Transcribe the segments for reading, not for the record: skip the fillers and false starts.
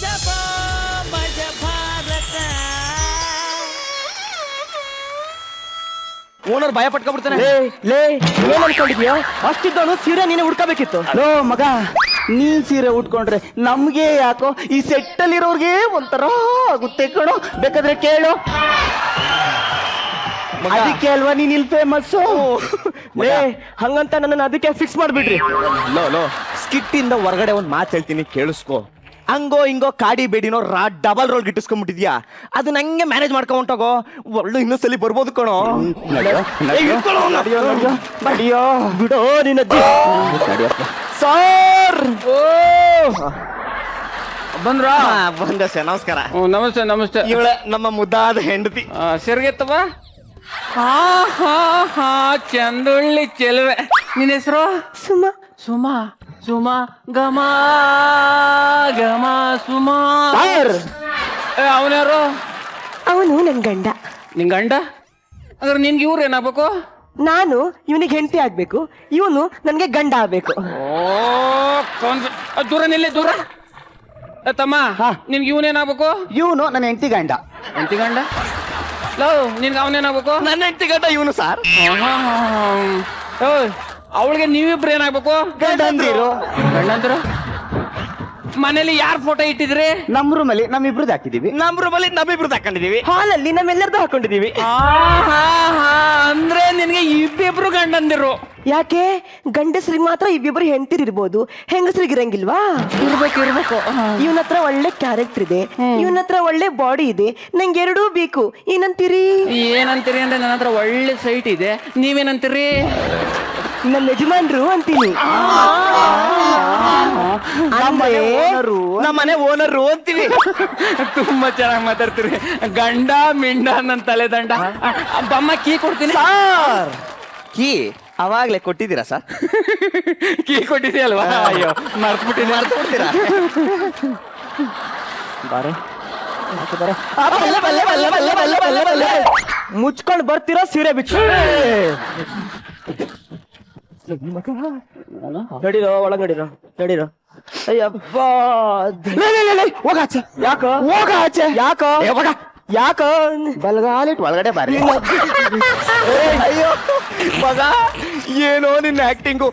ಗಜಬಾ ಮಜ ಭಾರತ. ಓನರ್ ಭಯ ಪಟ್ಕೊಬಿಡ್ತಾನೆ. ಲೇ ಏನ್ ಅನ್ಕೊಂಡಿದ್ಯೋ ಅಷ್ಟಿದ್ದವನು ಸೀರೆ ನೀನೆ ಉಡ್ಕೋಬೇಕಿತ್ತು. ಲೋ ಮಗ, ನೀನ್ ಸೀರೆ ಉಟ್ಕೊಂಡ್ರೆ ನಮ್ಗೆ ಯಾಕೋ ಈ ಸೆಟ್ ಅಲ್ಲಿರೋರ್ಗೆ ಒಂಥರ ಆಗುತ್ತೆ ಕಣೋ. ಬೇಕಾದ್ರೆ ಕೇಳು. ಅದಕ್ಕೆ ಅಲ್ವಾ ನೀನ್ ಇಲ್ಲಿ ಫೇಮಸ್. ಲೇ ಹಂಗಂತ ನನ್ನ ಅದಕ್ಕೆ ಫಿಕ್ಸ್ ಮಾಡ್ಬಿಡ್ರಿ. ಲೋ ಸ್ಕಿಟ್ ಇಂದ ಹೊರಗಡೆ ಒಂದ್ ಮಾತು ಹೇಳ್ತೀನಿ, ಕೇಳಿಸ್ಕೊ. ಹಂಗೋ ಹಿಂಗೋ ಕಾಡಿ ಬೇಡಿನೋ ಡಬಲ್ ರೋಲ್ ಗಿಟ್ಟಿಸ್ಕೊಂಡ್ಬಿಟ್ಟಿದ್ಯಾ, ಅದನ್ನ ಹಂಗೆ ಮ್ಯಾನೇಜ್ ಮಾಡ್ಕೊಂಡ್ ಹೊಂಟೋಗೋ. ಒಳ್ಳೆ ಇನ್ನೊಂದ್ಸಲಿ ಬರ್ಬೋದು ಕಣೋ. ಬಡಿಯೋ ಬಿಡೋ ನಿನ್ನ ಸರ್. ಬಂದ್ರಾ? ಬಂದೆ ಸರ್, ನಮಸ್ಕಾರ. ನಮಸ್ತೆ ನಮಸ್ತೆ. ಇವಳ ನಮ್ಮ ಮುದ್ದಾದ ಹೆಂಡತಿ. ಸರಿಗೆತ್ತವ. ಹಾ ಹಾ ಹಾ ಚಂದುಳ್ಳಿ ಚೆಲುವೆ. ನಿನ್ನ ಹೆಸರು? ಸುಮಾ. ಸುಮಾ ಸುಮಾ ಗಮ ಗಮ ಸುಮಾ. ಅವನ್ಯಾರು? ಅವನು ನನ್ ಗಂಡ. ನಿನ್ ಗಂಡ? ಅಂದ್ರೆ ನಿನ್ಗೆ ಇವ್ರು ಏನಾಗ್ಬೇಕು? ನಾನು ಇವನಿಗೆ ಹೆಂಡತಿ ಆಗ್ಬೇಕು, ಇವನು ನನ್ಗೆ ಗಂಡ ಆಗ್ಬೇಕು. ದೂರ ನಿಲ್ಲಿ, ದೂರ. ತಮ್ಮ, ನಿನ್ಗೆ ಇವನೇನಾಗ್ಬೇಕು? ಇವನು ನನ್ನ ಹೆಂಡತಿ ಗಂಡ. ಹೆಂಡತಿ ಗಂಡ? ಲವ್, ನಿನ್ಗೆ ಅವನೇನಾಗ್ಬೇಕು? ನನ್ನ ಹೆಂಡತಿ ಗಂಡ ಇವನು ಸರ್. ಅವಳಿಗೆ ನೀವಿಬ್ರು ಏನಾಗ್ಬೇಕು? ಗಂಡಂದಿರು. ಗಂಡಂದ್ರು? ಮನೇಲಿ ಯಾರ್ ಫೋಟೋ ಇಟ್ಟಿದ್ರಿ? ನಮ್ ರೂಮಲ್ಲಿ ನಮ್ಮಿಬ್ರದ್ದು ಹಾಕಿದೀವಿ. ನಮ್ಮ ರೂಮಲ್ಲಿ ನಮ್ಮಿಬ್ರು ತಕೊಂಡಿದೀವಿ. ಹಾಲಲ್ಲಿ ನಮ್ಮೆಲ್ಲರದ್ದು ಹಾಕೊಂಡಿದೀವಿ. ಅಂದ್ರೆ ನಿನ್ಗೆ ಇಬ್ಬಿಬ್ರು ಗಂಡಂದಿರು. ಯಾಕೆ ಗಂಡಸ್ರಿಗೆ ಮಾತ್ರ ಇಬ್ಬಿಬ್ರು ಹೆಂಡತಿರಿರ್ಬೋದು, ಹೆಂಗಸ್ರಿಗೆ ಇರಂಗಿಲ್ವಾ? ಇರ್ಬೇಕು. ಇವನ ಹತ್ರ ಒಳ್ಳೆ ಕ್ಯಾರೆಕ್ಟರ್ ಇದೆ, ಇವನ ಹತ್ರ ಒಳ್ಳೆ ಬಾಡಿ ಇದೆ, ನಂಗೆ ಎರಡೂ ಬೇಕು. ಏನಂತೀರಿ? ಏನಂತೀರಿ ಅಂದ್ರೆ ನನ್ನ ಹತ್ರ ಒಳ್ಳೆ ಸೈಟ್ ಇದೆ, ನೀವೇನಂತೀರಿ? ನಮ್ಮ ಯಜಮಾನ್ರು ಅಂತೀನಿ. ನಮ್ಮನೆ ಓನರು ಅಂತೀವಿ. ತುಂಬಾ ಚೆನ್ನಾಗಿ ಮಾತಾಡ್ತೀರಿ. ಗಂಡ ಮಿಂಡ ನನ್ನ ತಲೆ ದಂಡ. ಬಮ್ಮ ಕೀ ಕೊಡ್ತೀನಿ. ಸರ್ ಕೀ ಅವಾಗ್ಲೇ ಕೊಟ್ಟಿದ್ದೀರಾ ಸರ್? ಕೀ ಕೊಟ್ಟಿದ್ಯಲ್ವಾ? ಅಯ್ಯೋ ಮರ್ತ್ಬಿಡ್ತೀರಾ? ಮುಚ್ಕೊಂಡು ಬರ್ತೀರಾ ಸೀರೆ ಬಿಚ್ಚು. ನಡೀರೋ ಒಳಗ್ ನಡೀರೋ. ಅಯ್ಯಪ್ಪ ಹೋಗಾಚೆ. ಯಾಕೋ ಹೋಗಾಚೆ? ಯಾಕೋ ಯಾಕೋ ಬಲ್ಗಾಲಿಟ್ ಒಳಗಡೆ ಬಾರಿ. ಅಯ್ಯೋ ಮಗ, ಏನೋ ನಿನ್ನ ಆಕ್ಟಿಂಗು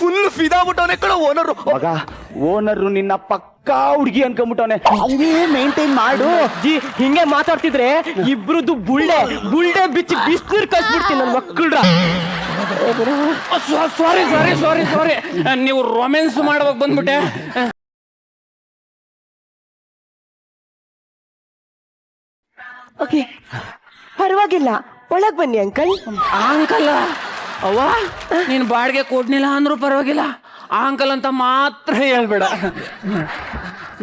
ಫುಲ್ ಫಿದಾಬಿಟ್ಟವನೆ ಕಣ ಓನರು. ಮಗ, ಓನರು ನಿನ್ನ ಪಕ್ಕಾ ಹುಡುಗಿ ಅನ್ಕೊಂಡ್ಬಿಟ್ಟವನೆ. ಹಂಗೇ ಮೇಂಟೈನ್ ಮಾಡು. ಹಿಂಗೆ ಮಾತಾಡ್ತಿದ್ರೆ ಇಬ್ರದ್ದು ಬುಳ್ಳೆ ಬಿಚ್ಚಿ ಬಿಸ್ನೀರ್ ಕಳ್ಸ್ಬಿಡ್ತೀನಿ ನನ್ನ ಮಕ್ಕಳ್ರ. ಸಾರಿ. ನೀವು ರೊಮ್ಯಾನ್ಸ್ ಮಾಡುವಾಗ ಬಂದ್ಬಿಟ್ಟೆ. ಓಕೆ, ಪರವಾಗಿಲ್ಲ, ಒಳಗ್ ಬನ್ನಿ ಅಂಕಲ್. ಅಂಕಲ್ ಅವ್ವ, ನೀನ್ ಬಾಡಿಗೆ ಕೊಡ್ನಿಲ್ಲ ಅಂದ್ರೂ ಪರವಾಗಿಲ್ಲ, ಅಂಕಲ್ ಅಂತ ಮಾತ್ರ ಹೇಳ್ಬೇಡ.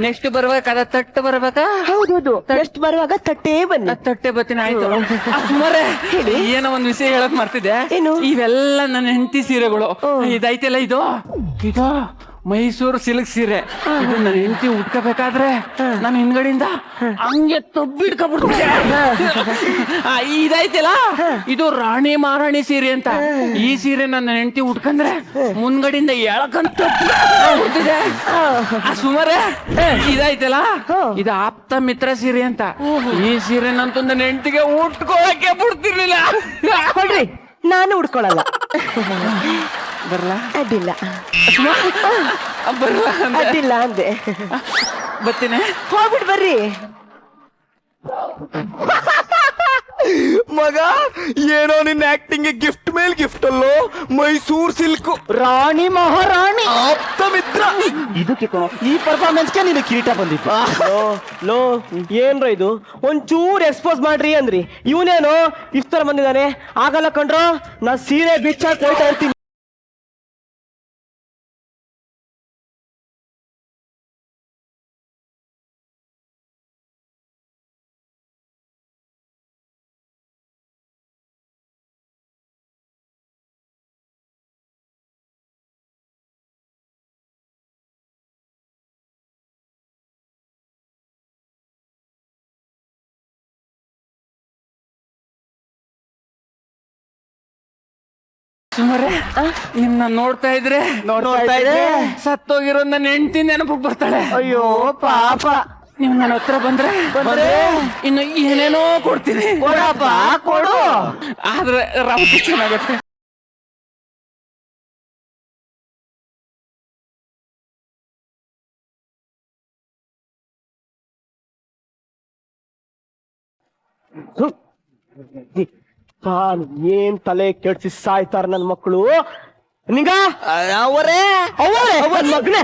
ನೆಕ್ಸ್ಟ್ ಬರ್ಬೇಕಾದ ತಟ್ಟು ಬರ್ಬೇಕಾ? ಹೌದೌದು, ನೆಕ್ಸ್ಟ್ ಬರುವಾಗ ತಟ್ಟೇ ಬನ್ನಿ. ತಟ್ಟೆ ಬತ್ತೀನಿ, ಆಯ್ತು. ಸುಮಾರೇ ಏನೋ ಒಂದ್ ವಿಷಯ ಹೇಳಕ್ ಮರ್ತಿದ್ದೆ. ಏನು? ಇವೆಲ್ಲ ನನ್ನ ಹೆಂಡತಿ ಸೀರೆಗಳು. ಇದೈತೆಲ್ಲ ಇದು ಮೈಸೂರು ಸಿಲ್ಕ್ ಸೀರೆ. ಇದು ನನ್ನ ಹೆಂಡತಿ ಉಟ್ಕೋಬೇಕಾದ್ರೆ ನಾನು ಹಿಂದ್ಗಡೆಯಿಂದ ಹಂಗೆ ತಬ್ಬಿಡ್ಕೊಬಿಡ್ತೀನಿ. ಇದೈತಲ್ಲ, ಇದು ರಾಣಿ ಮಹಾರಾಣಿ ಸೀರೆ ಅಂತ. ಈ ಸೀರೆ ನನ್ನ ಹೆಂಡತಿ ಉಟ್ಕಂದ್ರೆ ಮುಂದ್ಗಡೆಯಿಂದ ಎಳಕಂತ ಬಿಡ್ತಿದೆ. ಸುಮಾರೇ ಇದೈತಲ್ಲ, ಇದು ಆಪ್ತ ಮಿತ್ರ ಸೀರೆ ಅಂತ. ಈ ಸೀರೆ ನಂತೂ ನನ್ನ ಹೆಂಡತಿಗೆ ಉಟ್ಕೊಳಕ್ಕೆ ಬಿಡ್ತಿರ್ಲಿಲ್ಲ. ಹೊಡ್ರಿ, ನಾನು ಉಡ್ಕೊಳಲ್ಲ. ಬರಲ್ಲ? ಅಡ್ಡಿಲ್ಲ. ಬರಲ್ಲ ಅಡ್ಡಿಲ್ಲ ಅಂದೆ. ಬರ್ತೀನಿ. ಹೋಗ್ಬಿಟ್ಟು ಬರ್ರಿ. ಮಗ, ಏನೋ ನಿನ್ನ ಆಕ್ಟಿಂಗ್ ಗಿಫ್ಟ್ ಮೇಲ್ ಗಿಫ್ಟ್ ಅಲ್ಲೋ. ಮೈಸೂರ್ ಸಿಲ್ಕ್ ರಾಣಿ ಮಹಾರಾಣಿ ಆಪ್ತ ಮಿತ್ರ. ಇದಕ್ಕೆ ಈ ಪರ್ಫಾರ್ಮೆನ್ಸ್ಗೆ ನೀನು ಕಿರೀಟ ಬಂದಿತ್ತು. ಲೋ ಏನ್ರ ಇದು? ಒಂಚೂರು ಎಕ್ಸ್ಪೋಸ್ ಮಾಡ್ರಿ ಅಂದ್ರಿ, ಇವನೇನೋ ಇಷ್ಟರ ಬಂದಿದ್ದಾನೆ. ಆಗಲ್ಲ ಕಣ್ರೋ, ನಾ ಸೀರೆ ಬಿಚ್ಚಾಕ್ ಹೋಗ್ತಾ ಇರ್ತೀನಿ. ಸುಮಾರೆ ನಿಮ್ನ ನೋಡ್ತಾ ಇದ್ರೆ ಸತ್ತೋಗಿರೋ ನನ್ನ ಹೆಂಡತಿ ನೆನಪಿಗೆ ಬರ್ತಾಳೆ. ಅಯ್ಯೋ ಪಾಪ. ನೀವು ನನ್ನ ಹತ್ರ ಬಂದ್ರೆ ಇನ್ನು ಏನೇನೋ ಕೊಡ್ತೀನಿ. ಕೊಡಪ್ಪ ಕೊಡು. ಆದ್ರೆ ರೌತಿ ಚೆನ್ನಾಗತ್ತೆ. ಏನ್ ತಲೆ ಕೆಡ್ಸಿ ಸಾಯ್ತಾರ ನನ್ ಮಕ್ಕಳು. ನಿಂಗ ಅವರೇ ಮಗನೇ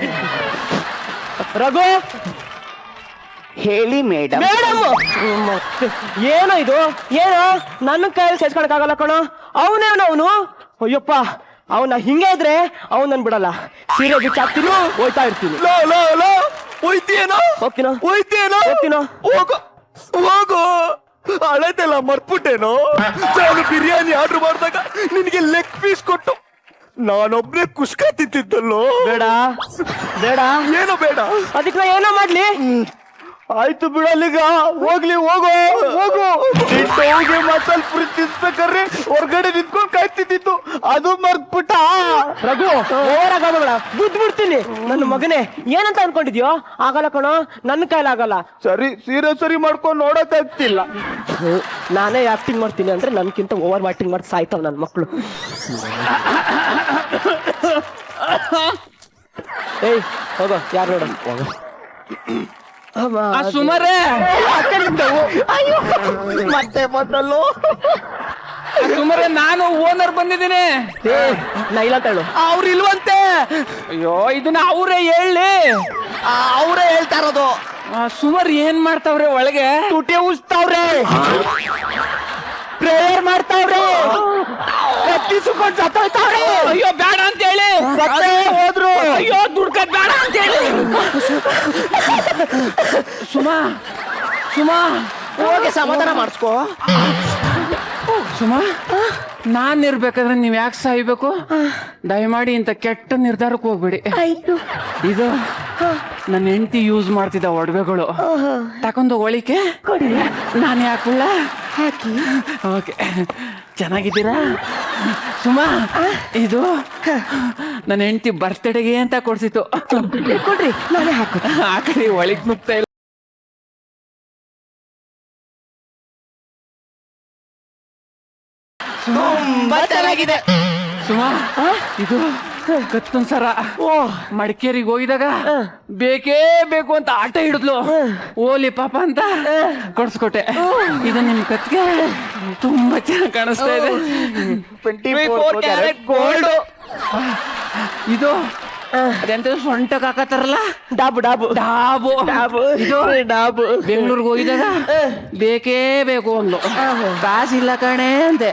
ರಘು ಹೇಳಿ ಮೇಡಮ್. ಮೇಡಮ್ ಏನೋ ಇದು, ಏನೋ ನನ್ನ ಕೈಯಲ್ಲಿ ಸೇರ್ಸ್ಕೊಳಕ್ಕಾಗಲ್ಲ ಕಣೋ. ಅವನು ಅಯ್ಯಪ್ಪ, ಅವನ ಹಿಂಗೆ ಇದ್ರೆ ಅವ್ನು ನನ್ ಬಿಡಲ್ಲ. ಸೀರೆ ಬಿಚ್ಚಾಕ್ತೀನಿ, ಹೋಯ್ತಾ ಇರ್ತೀನಿ. ಹೋಯ್ತೀನೋ ಹೋಗ್ತೀನೋ ಹೋಯ್ತೀನೋ ಹೋಗ್ತೀನೋ ಹೋಗು. ಹಳೆದೆಲ್ಲ ಮರ್ಬಿಟ್ಟೇನೋ. ನಾನು ಬಿರಿಯಾನಿ ಆರ್ಡರ್ ಮಾಡಿದಾಗ ನಿನಗೆ ಲೆಗ್ ಪೀಸ್ ಕೊಟ್ಟು ನಾನೊಬ್ನೇ ಕುಷ್ಕ ತಿಂತಿದ್ದಲ್ಲೋ. ಬೇಡ ಬೇಡ ಏನೋ ಬೇಡ. ಅದಕ್ಕೆ ನಾ ಏನೋ ಮಾಡ್ಲಿ. ಆಯ್ತು ಬಿಡಲ್ಲಿಗ, ಹೋಗ್ಲಿ ಹೋಗು ಹೋಗು. ಹೋಗಿ ಮಸಾಲ ಪುರಿ ತಿನ್ಸ್ಬೇಕಾದ್ರೆ ಹೊರ್ಗಡೆ ನಿಂತ್ಕೊಂಡು ಕಾಯ್ತಿದ್ದಿತ್ತು, ಅದು ಮರ್ತ್ಬಿಟ್ಟ. ರಘು ಓವರಾಗಬೇಡ, ಬಿಡ್ತೀನಿ. ನನ್ನ ಮಗನೇ ಏನಂತ ಅನ್ಕೊಂಡಿದ್ಯೋ? ಆಗಲ್ಲ ಕಣೋ, ನನ್ನ ಕೈಲಾಗಲ್ಲ. ಸರಿ ಸೀರೆ ಸರಿ ಮಾಡ್ಕೊಂಡು ನೋಡಕ್ ಆಗ್ತಿಲ್ಲ. ನಾನೇ ಆಕ್ಟಿಂಗ್ ಮಾಡ್ತೀನಿ ಅಂದ್ರೆ ನನ್ಕಿಂತ ಓವರ್ ಆಕ್ಟಿಂಗ್ ಮಾಡಿ ಸಾಯ್ತಾವ್ ನನ್ನ ಮಕ್ಕಳು. ಏಯ್ ಹೋಗೋ, ಯಾರು ನೋಡ ಹೋಗೋ. ಸುಮಾರೇ ಮತ್ತೆ ಮೊದಲು ಸುಮಾರೇ ನಾನು ಓನರ್ ಬಂದಿದ್ದೀನಿ. ನಾ ಇಲ್ಲ ಹೇಳು. ಅವ್ರು ಇಲ್ವಂತೆ. ಅಯ್ಯೋ ಇದನ್ನ ಅವರೇ ಹೇಳಿ. ಅವರೇ ಹೇಳ್ತಾ ಇರೋದು. ಸುಮಾರು ಏನ್ ಮಾಡ್ತಾವ್ರೆ ಒಳಗೆ? ತುಟಿ ಉಸ್ತಾವ್ರೆ, ಪ್ರೇಯರ್ ಮಾಡ್ತಾವ್ರೆ, ಕತ್ತಿಸ್ಕೊಂಡು ಸತ್ತೋಯ್ತಾವ್ರೆ. ಅಯ್ಯೋ ಬೇಡ ಅಂತ ಹೇಳಿ ಹೋದ್ರು. ಅಯ್ಯೋ ದುಡ್ಕದ್ ಬೇಡ ಅಂತ ಹೇಳಿ. ಸುಮಾ ಹೋಗಿ ಸಮಾಧಾನ ಮಾಡಿಸ್ಕೋ. ಸುಮಾ, ನಾನ್ ಇರ್ಬೇಕಾದ್ರೆ ನೀವ್ ಯಾಕೆ ಸಾಯ್ಬೇಕು? ದಯಮಾಡಿ ಇಂಥ ಕೆಟ್ಟ ನಿರ್ಧಾರಕ್ಕೆ ಹೋಗ್ಬೇಡಿ. ಇದು ನನ್ನ ಹೆಂಡತಿ ಯೂಸ್ ಮಾಡ್ತಿದ್ದ ಒಡವೆಗಳು, ತಕೊಂಡು ಒಳಿಕೆ ನಾನು ಯಾಕುಳ್ಳ ಹಾಕಿ. ಓಕೆ, ಚೆನ್ನಾಗಿದ್ದೀರಾ ಸುಮಾ? ಇದು ನನ್ನ ಹೆಂಡತಿ ಬರ್ತ್ಡೇಗೆ ಅಂತ ಕೊಡ್ಸಿತ್ತು. ಕೊಡ್ರಿ, ನಾನೇ ಹಾಕು. ಆಕಡೆ ಒಳಗ್ ನುಗ್ತಾ ಇಲ್ಲ. ತುಂಬಾ ಚೆನ್ನಾಗಿದೆ. ಸುಮಾ, ಇದು ಕತ್ತನ್ ಸರ ಮಡಿಕೇರಿಗೆ ಹೋಗಿದಾಗ ಬೇಕೇ ಬೇಕು ಅಂತ ಆಟ ಹಿಡಿದ್ಲು. ಓಲಿ ಪಾಪ ಅಂತ ಕೊಡ್ಸ್ಕೊಟ್ಟೆ. ಇದು ನಿಮ್ ಕತ್ಗೆ ತುಂಬಾ ಚೆನ್ನಾಗಿ ಕಾಣಿಸ್ತಾ ಇದೆ. 24 ಕ್ಯಾರೆಟ್ ಗೋಲ್ಡ್. ಇದು ಅದೆಂತ ಸೊಂಟಕ್ಕೆ ಹಾಕತ್ತಾರಲ್ಲ, ಡಾಬು ಡಾಬು ಡಾಬು. ಡಾಬು ಇದು ಡಾಬು. ಬೆಂಗಳೂರಿಗೆ ಹೋಗಿದಾಗ ಬೇಕೇ ಬೇಕು ಅಂದ್ಲು. ಕಾಸಿಲ್ಲ ಕಣೆ ಅಂತೆ,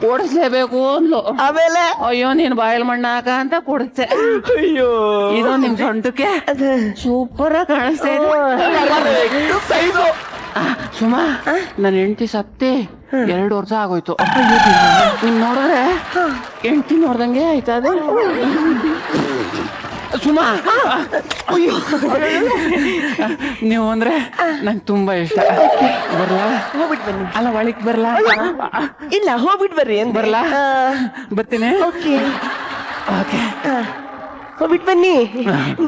ಓಡಿಸ್ಲೇಬೇಕು ಅಂದ್ಲು. ಆಮೇಲೆ ಅಯ್ಯೋ ನೀನ್ ಬಾಯಲ್ ಮಣ್ಣ ಹಾಕ ಅಂತ ಕೊಡುತ್ತೆ. ಅಯ್ಯೋ, ಇದು ನಿಮ್ ಸೊಂಟಕ್ಕೆ ಸೂಪರ್ ಆಗಿ ಕಾಣಿಸ್ತಾ ಇದೆ. ಸೈಜು. ಸುಮಾ, ನನ್ನ ಹೆಂಡತಿ ಸತ್ತಿ 2 ವರ್ಷ ಆಗೋಯ್ತು. ನಿಮ್ ನೋಡಿದ್ರೆ ಹೆಂಡತಿ ನೋಡ್ದಂಗೆ ಆಯ್ತಾ ಅದು. ಸುಮಾ, ನೀವು ಅಂದ್ರೆ ನಂಗೆ ತುಂಬಾ ಇಷ್ಟ. ಬರ್ಲಾ? ಹೋಗ್ಬಿಟ್ಟು ಬನ್ನಿ. ಅಲ್ಲ ಒಳಗ್ ಬರ್ಲಾ? ಇಲ್ಲ, ಹೋಗ್ಬಿಟ್ಟು ಬರ್ರಿ. ಏನ್ ಬರ್ಲಾ? ಬರ್ತೀನಿ. ಓಕೆ ಓಕೆ, ಹೋಗ್ಬಿಟ್ಟು ಬನ್ನಿ.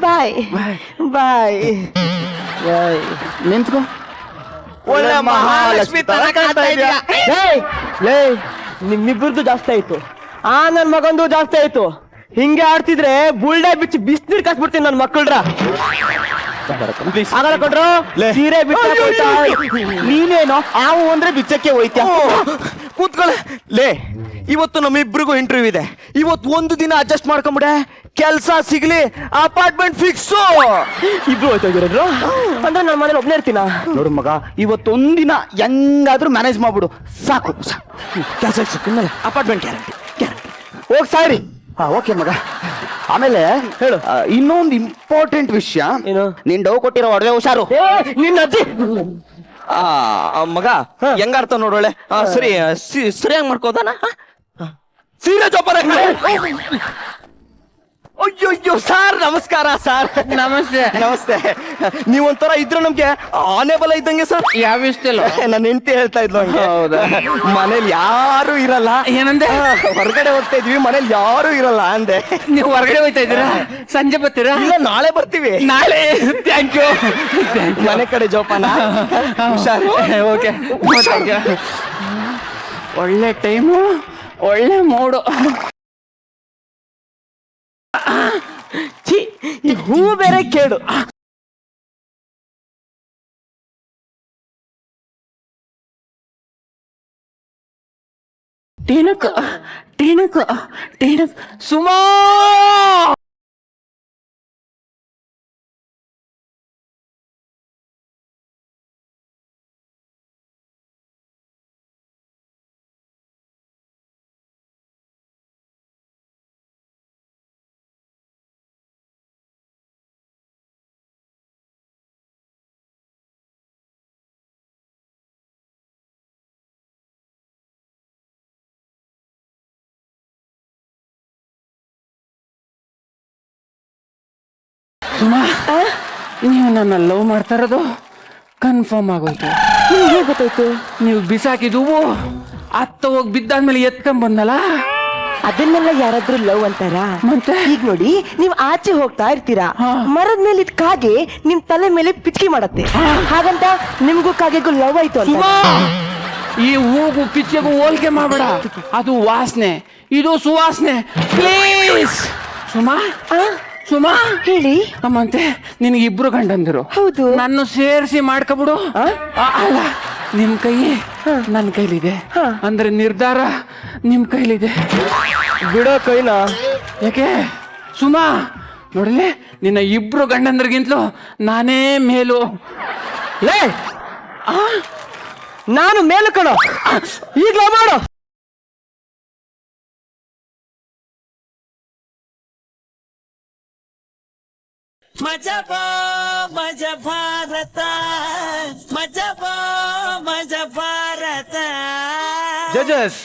ಬಾಯ್ ಬಾಯ್ ಬಾಯ್. ನಿಂತ್ಕೋ. ಒಳ್ಳೆ ಮಹಾಲಕ್ಷ್ಮಿ ತರ ಕಾಣ್ತಾ ಇದೀಯ. ನಿಮ್ಮಿಬ್ಬರದು ಜಾಸ್ತಿ ಆಯ್ತು, ನನ್ ಮಗಂದು ಜಾಸ್ತಿ ಆಯ್ತು. ಹಿಂಗೆ ಆಡ್ತಿದ್ರೆ ಬುಲ್ಡೆ ಬಿಚ್ಚಿ ಬಿಸ್ನೀರ್ ಕಾಸ್ಬಿಡ್ತೀನಿ ನನ್ ಮಕ್ಕಳ್ರ. ಆಗಲ್ಲ ಕೊಟ್ರು, ಸೀರೆ ಬಿಚ್ಚ. ನೀನೇನೋ ಆವು ಅಂದ್ರೆ ಬಿಚ್ಚಕ್ಕೆ ಹೋಯ್ತ್ಯಾ? ಕೂತ್ಕೊಳ್ಳೆ. ಲೇ, ಇವತ್ತು ನಮ್ಮಿಬ್ರಿಗೂ ಇಂಟರ್ವ್ಯೂ ಇದೆ. ಇವತ್ತು ಒಂದು ದಿನ ಅಡ್ಜಸ್ಟ್ ಮಾಡ್ಕೊಂಬಿಡೆ, ಕೆಲ್ಸ ಸಿಗ್ಲಿ, ಅಪಾರ್ಟ್ಮೆಂಟ್ ಫಿಕ್ಸು. ಇಬ್ರು ಹೋಯ್ತಾ ಇದ್ರು ಅಂದ್ರೆ ನನ್ನ ಮನೇಲಿ ಒಬ್ನೇ ಇರ್ತೀನ. ನೋಡು ಮಗ, ಇವತ್ತೊಂದಿನ ಹೆಂಗಾದ್ರೂ ಮ್ಯಾನೇಜ್ ಮಾಡ್ಬಿಡು, ಸಾಕು. ಕೆಲಸ ಸಿಕ್ಕಿದ್ಮೇಲೆ ಅಪಾರ್ಟ್ಮೆಂಟ್ ಗ್ಯಾರಂಟಿ ಗ್ಯಾರಂಟಿ. ಹೋಗ್ ಸಾಯ್ರಿ. ಓಕೆ ಮಗ. ಆಮೇಲೆ ಹೇಳು. ಇನ್ನೊಂದು ಇಂಪಾರ್ಟೆಂಟ್ ವಿಷಯ. ಏನು? ನೀನ್ ಡವ್ ಕೊಟ್ಟಿರೋ ಒಡವೆ ಹುಷಾರು. ನಿನ್ನ ಅಜ್ಜಿ ಮಗ ಹೆಂಗಾರ್ತ ನೋಡೋಳೆ. ಸರಿ ಸರಿಯಾಗಿ ಮಾಡ್ಕೋದಾನ. ಸೀರೆ ಜೋಪಾನ. ಅಯ್ಯೋ ಸರ್ ನಮಸ್ಕಾರ ಸರ್. ನಮಸ್ತೆ. ನಮಸ್ತೆ. ನೀವೊಂಥರ ಇದ್ರೆ ನಮ್ಗೆ ಆನೆ ಬಲ ಇದ್ದಂಗೆ ಸರ್. ಯಾವ ಇಷ್ಟಲ್ಲ ನನ್ನ ಹೆಂಡತಿ ಹೇಳ್ತಾ ಇದ್ಲು ಹಂಗೆ. ಹೌದಾ? ಮನೇಲಿ ಯಾರು ಇರಲ್ಲ. ಏನಂದೆ? ಹೊರಗಡೆ ಹೋಗ್ತಾ ಇದೀವಿ, ಮನೇಲಿ ಯಾರು ಇರಲ್ಲ ಅಂದೆ. ನೀವು ಹೊರಗಡೆ ಹೋಯ್ತಾ ಇದ್ದೀರಾ? ಸಂಜೆ ಬರ್ತೀರಾ? ಇಲ್ಲ, ನಾಳೆ ಬರ್ತೀವಿ. ನಾಳೆ. Thank you. ಮನೆ ಕಡೆ ಜೋಪಾನ. ಹುಷಾರು. ಓಕೆ. ಒಳ್ಳೆ ಟೈಮು, ಒಳ್ಳೆ ಮೂಡು. ಛೀ, ಈ ಹೂ ಬೇರೆ ಕೇಳು. ಟೀನಕ್ ಟೀನಕ್ ಟೀನಕ್ ಸುಮಾ. ಸುಮಾ, ನೀವು ನನ್ನ ಲವ್ ಮಾಡ್ತಾ ಇರೋದು ಕನ್ಫರ್ಮ್ ಆಗೋಯ್ತು. ನಿಮ್ಗೆ ಗೊತ್ತಾಯ್ತು? ನೀವು ಬಿಸಾಕಿದ್ದು ಅತ್ತ ಹೋಗಿ ಬಿದ್ದಾದ್ಮೇಲೆ ಎತ್ಕೊಂಡ್ ಬಂದಲ್ಲ, ಅದನ್ನೆಲ್ಲ ಯಾರಾದ್ರೂ ಲವ್ ಅಂತಾರ? ಮತ್ತೆ? ಈಗ ನೋಡಿ, ನೀವ್ ಆಚೆ ಹೋಗ್ತಾ ಇರ್ತೀರಾ, ಮರದ ಮೇಲೆ ಇದ್ ಕಾಗೆ ನಿಮ್ ತಲೆ ಮೇಲೆ ಪಿಚ್ಕಿ ಮಾಡತ್ತೆ. ಹಾಗಂತ ನಿಮ್ಗೂ ಕಾಗೆಗೂ ಲವ್ ಆಯ್ತು ಅಂತ? ಸುಮಾ, ಈ ಹೂಗು ಪಿಚ್ಚೆಗೂ ಹೋಲಿಕೆ ಮಾಡಬೇಡ. ಅದು ವಾಸನೆ, ಇದು ಸುವಾಸನೆ. ಪ್ಲೀಸ್ ಸುಮಾ. ಸುಮಾ ಹೇಳಿ. ಅಮ್ಮಂತೆ, ನಿನಗೆ ಇಬ್ರು ಗಂಡಂದಿರು. ಹೌದು. ನನ್ನ ಸೇರಿಸಿ ಮಾಡ್ಕೊಬಿಡು. ಅಲ್ಲ, ನಿಮ್ ಕೈ ನನ್ನ ಕೈಲಿದೆ, ಅಂದ್ರೆ ನಿರ್ಧಾರ ನಿಮ್ ಕೈಲಿದೆ. ಬಿಡೋ ಕೈನ. ಯಾಕೆ ಸುಮಾ? ನೋಡಲೆ, ನಿನ್ನ ಇಬ್ರು ಗಂಡಂದ್ರಿಗಿಂತಲೂ ನಾನೇ ಮೇಲು. ಲೇ, ನಾನು ಮೇಲು ಕಣೋ. ಈಗ್ಲೇ ಮಾಡು. मजा भारत, मजा भारत. ಜಜಸ್